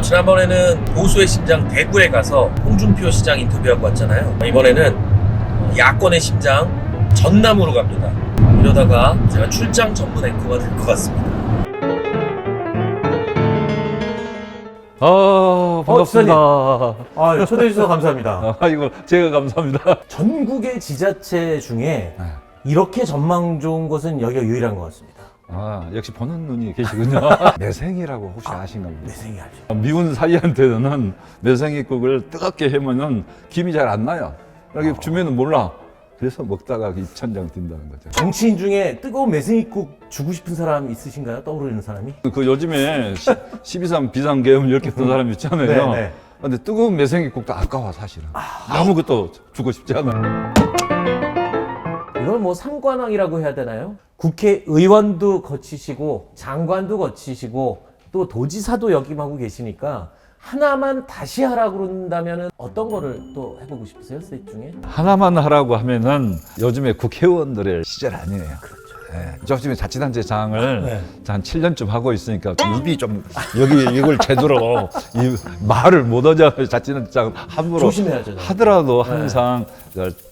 지난번에는 보수의 심장 대구에 가서 홍준표 시장 인터뷰하고 왔잖아요. 이번에는 야권의 심장 전남으로 갑니다. 이러다가 제가 출장 전문 앵커가 될 것 같습니다. 반갑습니다. 초대해 주셔서 감사합니다. 이거 제가 감사합니다. 전국의 지자체 중에 이렇게 전망 좋은 곳은 여기가 유일한 것 같습니다. 역시 보는 눈이 계시군요. 매생이라고 혹시 아신 겁니까? 매생이 알죠. 미운 사이한테는 매생이국을 뜨겁게 해면은 김이 잘 안 나요. 여기 주면은 몰라. 그래서 먹다가 입천장 뛴다는 거죠. 정치인 중에 뜨거운 매생이국 주고 싶은 사람 있으신가요? 떠오르는 사람이? 그 요즘에 12.3 비상계엄 이렇게 뜬 사람 있잖아요. 네. 근데 뜨거운 매생이국도 아까워 사실은. 아무것도 주고 싶지 않아요. 이걸 뭐 삼관왕이라고 해야 되나요? 국회의원도 거치시고 장관도 거치시고 또 도지사도 역임하고 계시니까 하나만 다시 하라고 그런다면 어떤 거를 또 해보고 싶으세요? 셋 중에? 하나만 하라고 하면은 요즘에 국회의원들의 시절 아니에요. 요즘에 자치단체장을 한 7년쯤 하고 있으니까 입이 좀 여기 이걸 제대로 이 말을 못 하잖아요. 자치단체장 함부로 조심해야죠. 하더라도 항상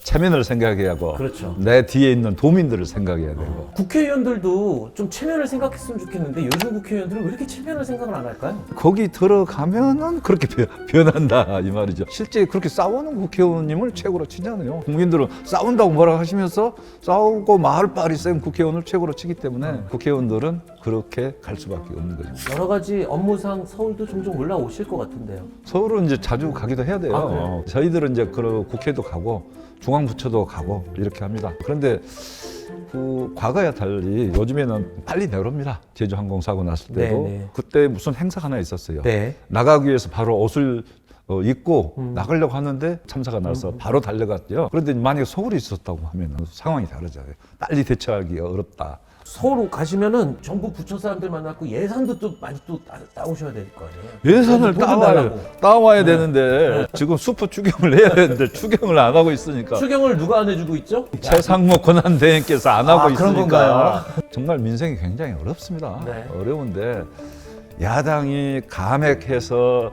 체면을 생각해야 하고 그렇죠. 내 뒤에 있는 도민들을 생각해야 되고 국회의원들도 좀 체면을 생각했으면 좋겠는데 요즘 국회의원들은 왜 이렇게 체면을 생각을 안 할까요? 거기 들어가면은 그렇게 변한다 이 말이죠. 실제 그렇게 싸우는 국회의원님을 최고로 치잖아요. 국민들은 싸운다고 뭐라 하시면서 싸우고 말빨이 센 국회의원을 최고로 치기 때문에 국회의원들은 그렇게 갈 수밖에 없는 거죠. 여러 가지 업무상 서울도 종종 올라오실 것 같은데요. 서울은 이제 자주 가기도 해야 돼요. 그래요? 저희들은 이제 그 국회도 가고 중앙부처도 가고 이렇게 합니다. 그런데 그 과거와 달리 요즘에는 빨리 내려옵니다. 제주항공사고 났을 때도 네네. 그때 무슨 행사가 하나 있었어요. 네. 나가기 위해서 바로 옷을 입고 나가려고 하는데 참사가 나서 바로 달려갔죠. 그런데 만약에 서울에 있었다고 하면 상황이 다르잖아요. 빨리 대처하기 어렵다. 서울 가시면은 전국 부처 사람들 만나고 예산도 또 많이 또 따오셔야 될 거 아니에요? 예산을 돈 달라고. 따와야 되는데 지금 슈퍼 추경을 해야 되는데 추경을 안 하고 있으니까 추경을 누가 안 해주고 있죠? 최상목 권한대행께서 안 하고 그런 있으니까 정말 민생이 굉장히 어렵습니다. 네. 어려운데 야당이 감액해서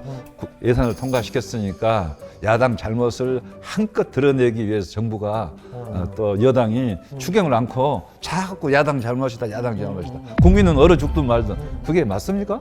예산을 통과시켰으니까 야당 잘못을 한껏 드러내기 위해서 정부가 또 여당이 추경을 않고 자꾸 야당 잘못이다 야당 잘못이다 국민은 얼어 죽든 말든 그게 맞습니까?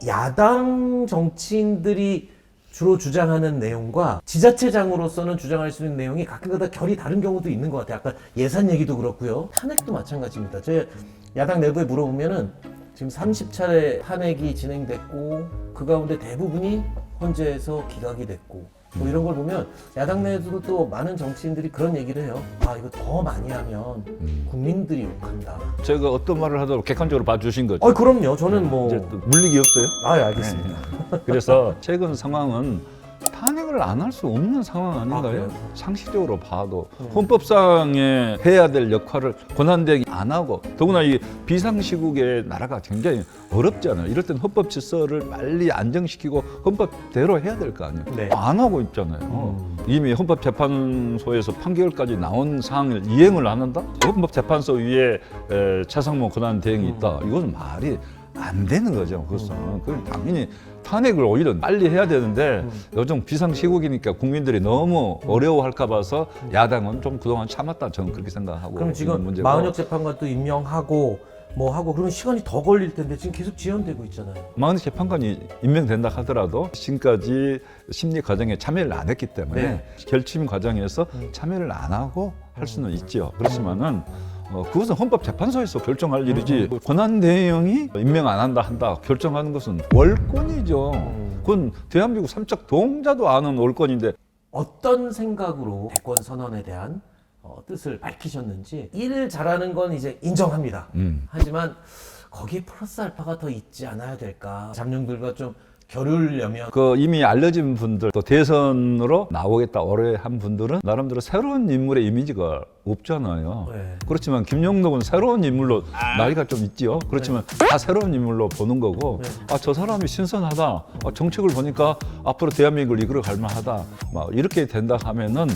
야당 정치인들이 주로 주장하는 내용과 지자체장으로서는 주장할 수 있는 내용이 가끔가다 결이 다른 경우도 있는 것 같아요. 아까 예산 얘기도 그렇고요. 탄핵도 마찬가지입니다. 제 야당 내부에 물어보면은 지금 30차례 탄핵이 진행됐고 그 가운데 대부분이 헌재에서 기각이 됐고 뭐 이런 걸 보면 야당 내에서도 또 많은 정치인들이 그런 얘기를 해요. 이거 더 많이 하면 국민들이 욕한다. 제가 어떤 말을 하더라도 객관적으로 봐주신 거죠. 그럼요. 저는 뭐 이제 또 물리기 없어요. 알겠습니다. 그래서 최근 상황은 탄핵을 안 할 수 없는 상황 아닌가요? 그래요? 상식적으로 봐도 헌법상에 해야 될 역할을 권한대행이 안 하고 더구나 이 비상시국에 나라가 굉장히 어렵잖아요. 이럴 땐 헌법 질서를 빨리 안정시키고 헌법대로 해야 될 거 아니에요. 네. 안 하고 있잖아요. 이미 헌법재판소에서 판결까지 나온 사항을 이행을 안 한다? 헌법재판소 위에 최상목 권한대행이 있다. 이것은 말이 안 되는 거죠. 그것은 그럼 당연히 탄핵을 오히려 빨리 해야 되는데 요즘 비상시국이니까 국민들이 너무 어려워할까 봐서 야당은 좀 그동안 참았다 저는 그렇게 생각하고 그럼 지금 문제고. 마은혁 재판관도 임명하고 뭐 하고 그러면 시간이 더 걸릴 텐데 지금 계속 지연되고 있잖아요. 마은혁 재판관이 임명된다 하더라도 지금까지 심리 과정에 참여를 안 했기 때문에 네. 결심 과정에서 참여를 안 하고 할 수는 있죠. 그렇지만은 그것은 헌법재판소에서 결정할 일이지 권한대행이 임명 안 한다 결정하는 것은 월권이죠. 그건 대한민국 삼척 동자도 아는 월권인데 어떤 생각으로 대권 선언에 대한 뜻을 밝히셨는지 일 잘하는 건 이제 인정합니다. 하지만 거기에 플러스 알파가 더 있지 않아야 될까? 잠룡들과 좀 겨루려면 그 이미 알려진 분들 또 대선으로 나오겠다 오래 한 분들은 나름대로 새로운 인물의 이미지가 없잖아요. 네. 그렇지만 김영록은 새로운 인물로 나이가 좀 있지요. 그렇지만 다 새로운 인물로 보는 거고 저 사람이 신선하다. 정책을 보니까 앞으로 대한민국을 이끌어 갈 만하다. 막 이렇게 된다 하면은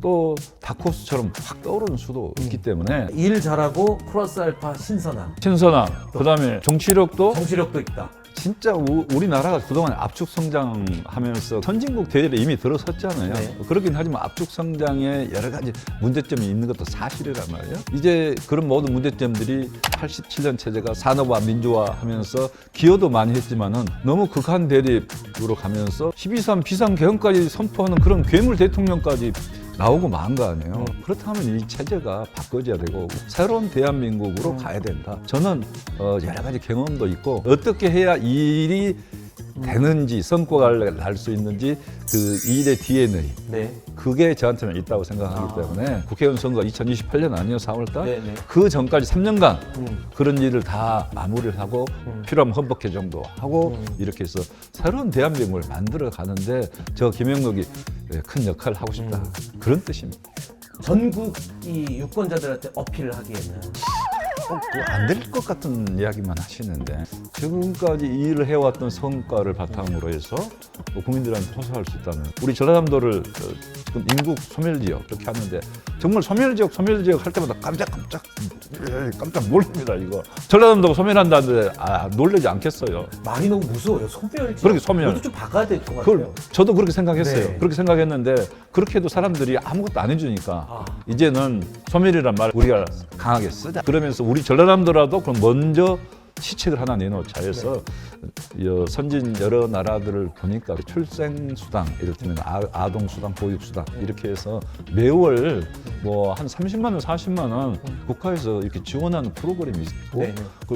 또 다크호스처럼 확 떠오르는 수도 있기 때문에 일 잘하고 플러스 알파 신선함, 신선함 그다음에 정치력도 정치력도 있다. 진짜 우리나라가 그동안 압축 성장하면서 선진국 대열에 이미 들어섰잖아요. 네. 그렇긴 하지만 압축 성장에 여러 가지 문제점이 있는 것도 사실이란 말이에요. 이제 그런 모든 문제점들이 87년 체제가 산업화 민주화하면서 기여도 많이 했지만은 너무 극한 대립으로 가면서 12.3 비상계엄까지 선포하는 그런 괴물 대통령까지 나오고 만 거 아니에요. 그렇다면 이 체제가 바꿔져야 되고 새로운 대한민국으로 가야 된다. 저는 여러 가지 경험도 있고 어떻게 해야 이 일이 되는지 성과가 날 수 있는지 그 일의 DNA 네. 그게 저한테는 있다고 생각하기 때문에 국회의원 선거 2028년 아니에요 4월달 네, 네. 그 전까지 3년간 그런 일을 다 마무리를 하고 필요하면 헌법 개정도 하고 이렇게 해서 새로운 대한민국을 만들어 가는데 저 김영록이 큰 역할을 하고 싶다 그런 뜻입니다. 전국 이 유권자들한테 어필을 하기에는 안 될 것 같은 이야기만 하시는데 지금까지 이 일을 해왔던 성과를 바탕으로 해서 국민들한테 호소할 수 있다면 우리 전라남도를 지금 인구 소멸지역 이렇게 하는데 정말 소멸지역 할 때마다 깜짝 놀랍니다 이거. 전라남도가 소멸한다는데 놀라지 않겠어요. 말이 너무 무서워요. 소멸. 그렇게 소멸. 이것도 좀 바꿔야 될 것 그걸 같아요. 저도 그렇게 생각했어요. 네. 그렇게 생각했는데 그렇게 해도 사람들이 아무것도 안 해주니까 이제는 소멸이란 말 우리가 강하게 쓰자. 그러면서 우리 전라남도라도 그럼 먼저 시책을 하나 내놓자 해서 선진 여러 나라들을 보니까 출생수당, 이를테면 아동수당, 보육수당 이렇게 해서 매월 뭐 한 30만 원, 40만 원 국가에서 이렇게 지원하는 프로그램이 있고 네.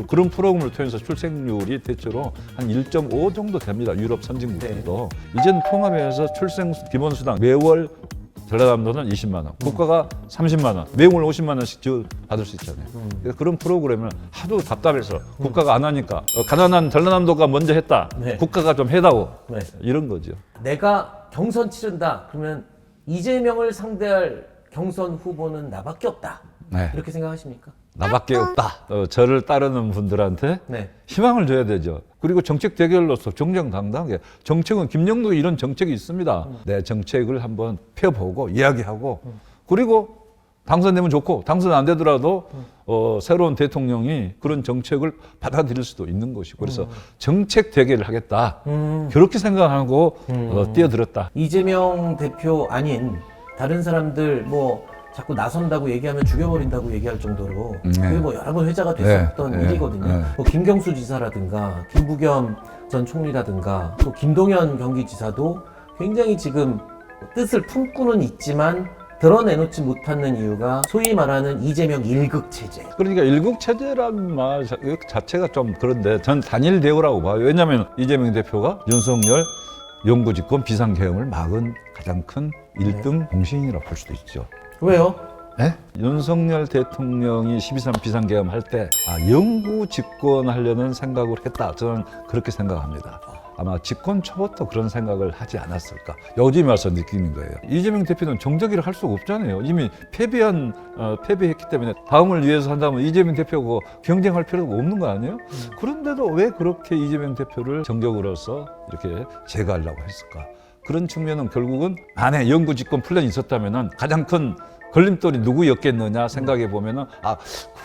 그런 프로그램을 통해서 출생률이 대체로 한 1.5 정도 됩니다. 유럽 선진국들도. 이제는 통합해서 출생 기본수당 매월 전라남도는 20만 원, 국가가 30만 원, 매월 50만 원씩 받을 수 있잖아요. 그래서 그런 프로그램을 하도 답답해서 국가가 안 하니까 가난한 전라남도가 먼저 했다. 네. 국가가 좀 해다오. 네. 이런 거죠. 내가 경선 치른다. 그러면 이재명을 상대할 경선 후보는 나밖에 없다. 네. 이렇게 생각하십니까? 나밖에 없다. 저를 따르는 분들한테 네. 희망을 줘야 되죠. 그리고 정책 대결로서 정정당당하게 정책은 김영도 이런 정책이 있습니다. 내 정책을 한번 펴보고 이야기하고 그리고 당선되면 좋고 당선 안 되더라도 새로운 대통령이 그런 정책을 받아들일 수도 있는 것이고 그래서 정책 대결을 하겠다. 그렇게 생각하고 뛰어들었다. 이재명 대표 아닌 다른 사람들 뭐 자꾸 나선다고 얘기하면 죽여버린다고 얘기할 정도로 그게 뭐 여러 번 회자가 됐었던 일이거든요. 뭐 김경수 지사라든가 김부겸 전 총리라든가 또 김동연 경기지사도 굉장히 지금 뜻을 품고는 있지만 드러내놓지 못하는 이유가 소위 말하는 이재명 일극 체제. 그러니까 일국 체제라는 말 자체가 좀 그런데 전 단일 대우라고 봐요. 왜냐하면 이재명 대표가 윤석열 영구집권 비상계엄을 막은 가장 큰 1등 공신이라고 볼 수도 있죠. 왜요? 네? 윤석열 대통령이 12.3 비상계엄 할 때 영구 집권하려는 생각을 했다. 저는 그렇게 생각합니다. 아마 집권 초부터 그런 생각을 하지 않았을까. 요즘에 와서 느끼는 거예요. 이재명 대표는 정적이를 할 수가 없잖아요. 이미 패배했기 때문에 다음을 위해서 한다면 이재명 대표하고 경쟁할 필요가 없는 거 아니에요? 그런데도 왜 그렇게 이재명 대표를 정적으로서 이렇게 제거하려고 했을까? 그런 측면은 결국은 안에 영구 집권 플랜이 있었다면은 가장 큰 걸림돌이 누구였겠느냐 생각해 보면은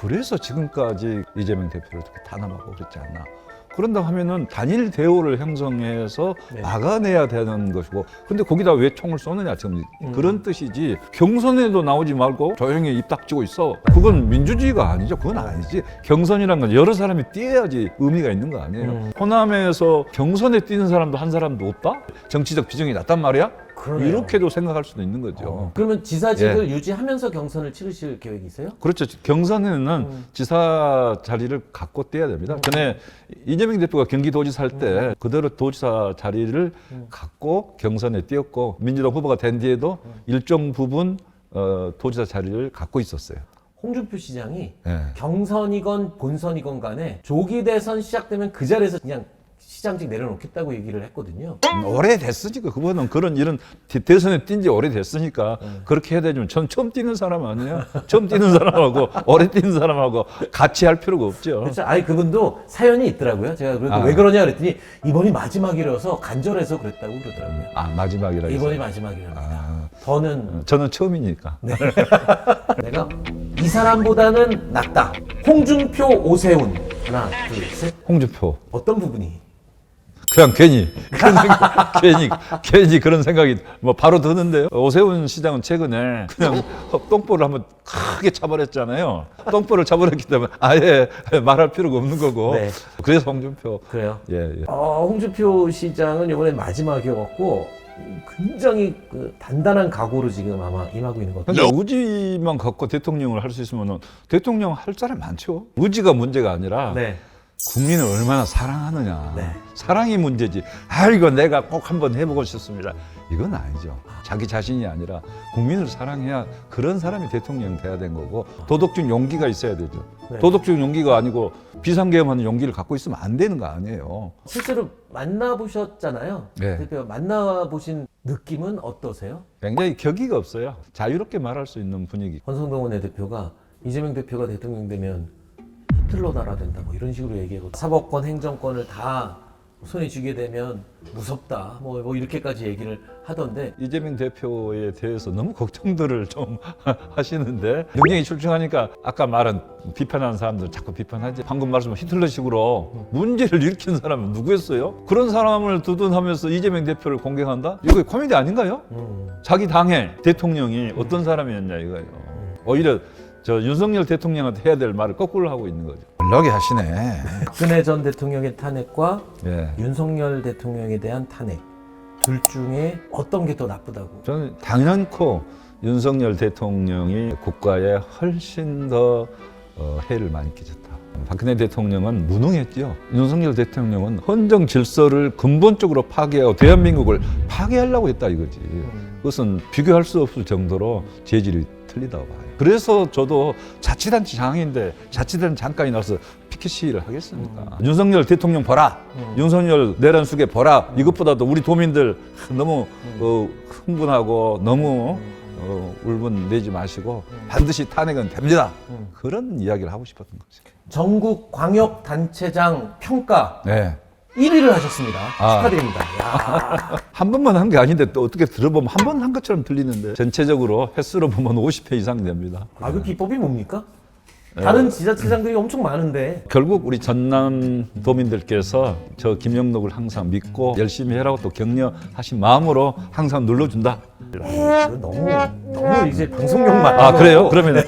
그래서 지금까지 이재명 대표를 이렇게 탄압하고 그랬지 않나. 그런다 하면은 단일 대우를 형성해서 막아내야 되는 것이고 근데 거기다 왜 총을 쏘느냐 지금 그런 뜻이지 경선에도 나오지 말고 조용히 입 닥치고 있어 그건 민주주의가 아니죠. 그건 아니지. 경선이란 건 여러 사람이 뛰어야지 의미가 있는 거 아니에요. 호남에서 경선에 뛰는 사람도 한 사람도 없다? 정치적 비중이 낮단 말이야? 그러네요. 이렇게도 생각할 수도 있는 거죠. 그러면 지사직을 유지하면서 경선을 치르실 계획이세요? 그렇죠. 경선에는 지사 자리를 갖고 뛰어야 됩니다. 전에 이재명 대표가 경기도지사 할 때 그대로 도지사 자리를 갖고 경선에 뛰었고 민주당 후보가 된 뒤에도 일정 부분 도지사 자리를 갖고 있었어요. 홍준표 시장이 네. 경선이건 본선이건 간에 조기 대선 시작되면 그 자리에서 그냥 시장직 내려놓겠다고 얘기를 했거든요. 오래됐으니까 그거는 그런 일은 대선에 뛴 지 오래됐으니까 그렇게 해야 되지만 전 처음 뛰는 사람 아니에요. 처음 뛰는 사람하고 오래 뛰는 사람하고 같이 할 필요가 없죠. 그렇죠. 아니 그분도 사연이 있더라고요. 제가 그래서 왜 그러냐 그랬더니 이번이 마지막이라서 간절해서 그랬다고 그러더라고요. 마지막이라 해서. 이번이 마지막이랍니다. 더는 저는 처음이니까. 내가 이 사람보다는 낫다. 홍준표, 오세훈. 하나, 둘, 셋. 홍준표. 어떤 부분이? 그냥 괜히 그런 생각이 뭐 바로 드는데요. 오세훈 시장은 최근에 그냥 똥볼을 한번 크게 차버렸잖아요. 똥볼을 차버렸기 때문에 아예 말할 필요가 없는 거고. 네. 그래서 홍준표. 그래요. 예. 홍준표 시장은 이번에 마지막이었고 굉장히 그 단단한 각오로 지금 아마 임하고 있는 것 같아요. 근데 의지만 갖고 대통령을 할 수 있으면 대통령 할 사람이 많죠. 의지가 문제가 아니라 네. 국민을 얼마나 사랑하느냐. 네. 사랑이 문제지. 이거 내가 꼭 한번 해보고 싶습니다. 이건 아니죠. 자기 자신이 아니라 국민을 사랑해야 그런 사람이 대통령 돼야 되는 거고 도덕적 용기가 있어야 되죠. 네. 도덕적 용기가 아니고 비상계엄하는 용기를 갖고 있으면 안 되는 거 아니에요. 실제로 만나보셨잖아요. 네. 대표 만나보신 느낌은 어떠세요? 굉장히 격의가 없어요. 자유롭게 말할 수 있는 분위기. 권성동 대표가 이재명 대표가 대통령 되면 히틀러 나라 된다 뭐 이런 식으로 얘기하고 사법권 행정권을 다 손에 쥐게 되면 무섭다 뭐 이렇게까지 얘기를 하던데 이재명 대표에 대해서 너무 걱정들을 좀 하시는데 능력이 출중하니까 아까 말한 비판하는 사람들 자꾸 비판하지. 방금 말씀한 히틀러식으로 문제를 일으킨 사람은 누구였어요? 그런 사람을 두둔하면서 이재명 대표를 공격한다? 이거 코미디 아닌가요? 자기 당의 대통령이 어떤 사람이었냐 이거예요. 오히려 저 윤석열 대통령한테 해야 될 말을 거꾸로 하고 있는 거죠. 연락이 하시네. 박근혜 전 대통령의 탄핵과 예. 윤석열 대통령에 대한 탄핵 둘 중에 어떤 게 더 나쁘다고? 저는 당연코 윤석열 대통령이 국가에 훨씬 더 해를 많이 끼쳤다. 박근혜 대통령은 무능했죠. 윤석열 대통령은 헌정 질서를 근본적으로 파괴하고 대한민국을 파괴하려고 했다 이거지. 그것은 비교할 수 없을 정도로 재질이 틀리다고 봐요. 그래서 저도 자치단체 장인데 자치단체 장관이 나서 피켓 시위를 하겠습니까? 윤석열 대통령 보라, 윤석열 내란 수계 보라. 이것보다도 우리 도민들 너무 흥분하고 너무 울분 내지 마시고 반드시 탄핵은 됩니다. 그런 이야기를 하고 싶었던 거죠. 전국 광역 단체장 평가 네. 1위를 하셨습니다. 아. 축하드립니다. 야. 한 번만 한 게 아닌데 또 어떻게 들어보면 한 번 한 것처럼 들리는데 전체적으로 횟수로 보면 50회 이상이 됩니다. 그 비법이 뭡니까? 다른 지자체장들이 엄청 많은데 결국 우리 전남 도민들께서 저 김영록을 항상 믿고 열심히 해라고 또 격려하신 마음으로 항상 눌러준다. 너무 이제 방송용 말. 그래요? 그러면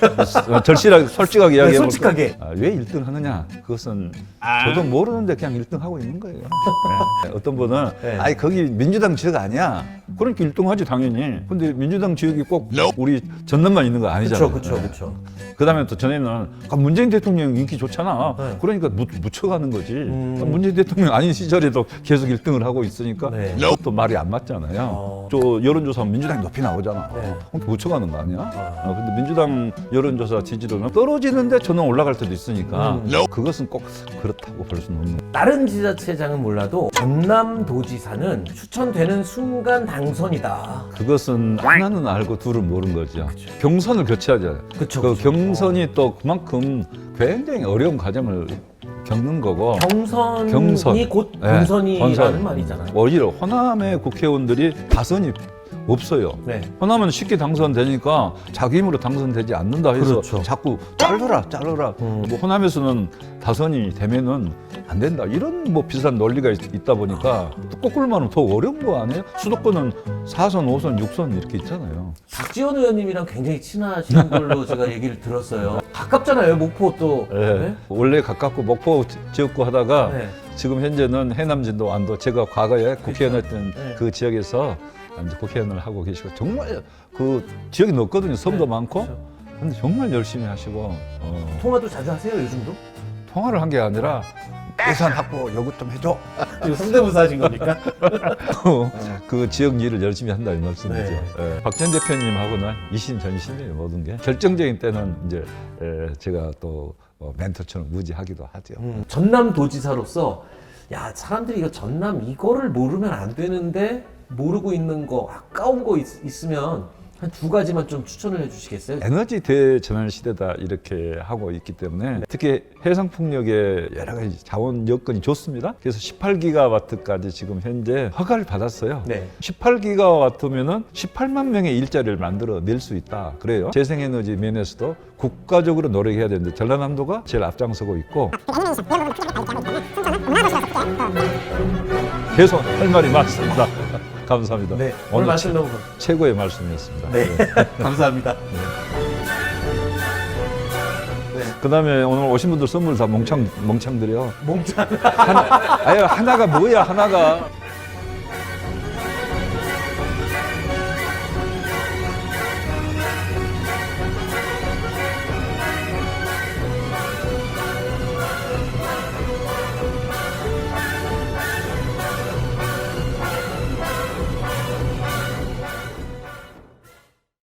절실하게 솔직하게 이야기해 볼까요? 솔직하게. 왜 1등 하느냐? 그것은 저도 모르는데 그냥 1등 하고 있는 거예요. 네. 어떤 분은 네. 거기 민주당 지역 아니야. 그러니까 1등 하지 당연히. 근데 민주당 지역이 꼭 우리 전남만 있는 거 아니잖아요. 그렇죠. 그다음에 또 전에는 문재인 대통령 인기 좋잖아. 네. 그러니까 묻혀가는 거지. 문재인 대통령 아닌 시절에도 계속 1등을 하고 있으니까 네. 그것도 말이 안 맞잖아요. 저 여론조사하면 민주당이 높이 나오잖아. 네. 묻혀가는 거 아니야? 근데 민주당 여론조사 지지율은 떨어지는데 저는 올라갈 때도 있으니까 그것은 꼭 그렇다고 볼 수는 없는 거예요. 다른 지자체장은 몰라도 전남도지사는 추천되는 순간 당선이다. 그것은 하나는 알고 둘은 모르는 거죠. 경선을 거쳐야죠. 그쵸. 경선이 또 그만큼 굉장히 어려운 과정을 겪는 거고 경선이 곧 본선이라는 말이잖아요. 오히려 호남의 국회의원들이 다선이 없어요. 네. 호남은 쉽게 당선되니까 자기 힘으로 당선되지 않는다 해서 그렇죠. 자꾸 자르라. 뭐 호남에서는 다선이 되면은 안 된다. 이런 뭐 비슷한 논리가 있다 보니까 또 거꾸로만 더 어려운 거 아니에요? 수도권은 4선, 5선, 6선 이렇게 있잖아요. 박지원 의원님이랑 굉장히 친하신 걸로 제가 얘기를 들었어요. 가깝잖아요, 목포 또. 네. 원래 가깝고 목포 지역구 하다가 네. 지금 현재는 해남 진도 안도 제가 과거에 국회의원 했던 네. 그 지역에서 이제 국회의원을 하고 계시고 정말 그 지역이 넓거든요. 섬도 네, 많고. 그렇죠. 근데 정말 열심히 하시고 통화도 자주 하세요, 요즘도? 통화를 한 게 아니라 예산 확보 요구 좀 해줘. 이거 성대모사 하신 겁니까? 그 지역 일을 열심히 한다는 말씀이죠. 네. 박 전 대표님하고는 이심전심이에요, 모든 게. 결정적인 때는 이제 제가 또 멘토처럼 무지하기도 하죠. 전남도지사로서 야 사람들이 이거 전남 이거를 모르면 안 되는데 모르고 있는 거 아까운 거 있으면 한 두 가지만 좀 추천을 해주시겠어요? 에너지 대전환 시대다 이렇게 하고 있기 때문에 특히 해상풍력의 여러 가지 자원 여건이 좋습니다. 그래서 18기가와트까지 지금 현재 허가를 받았어요. 네. 18기가와트면은 18만 명의 일자리를 만들어 낼 수 있다. 그래요. 재생에너지 면에서도 국가적으로 노력해야 되는데 전라남도가 제일 앞장서고 있고 계속 할 말이 많습니다. 감사합니다. 네. 오늘 말씀 너무 최고의 말씀이었습니다. 네. 감사합니다. 그다음에 오늘 오신 분들 선물 다 멍청 드려. 몽창. 하나가 뭐야 하나가.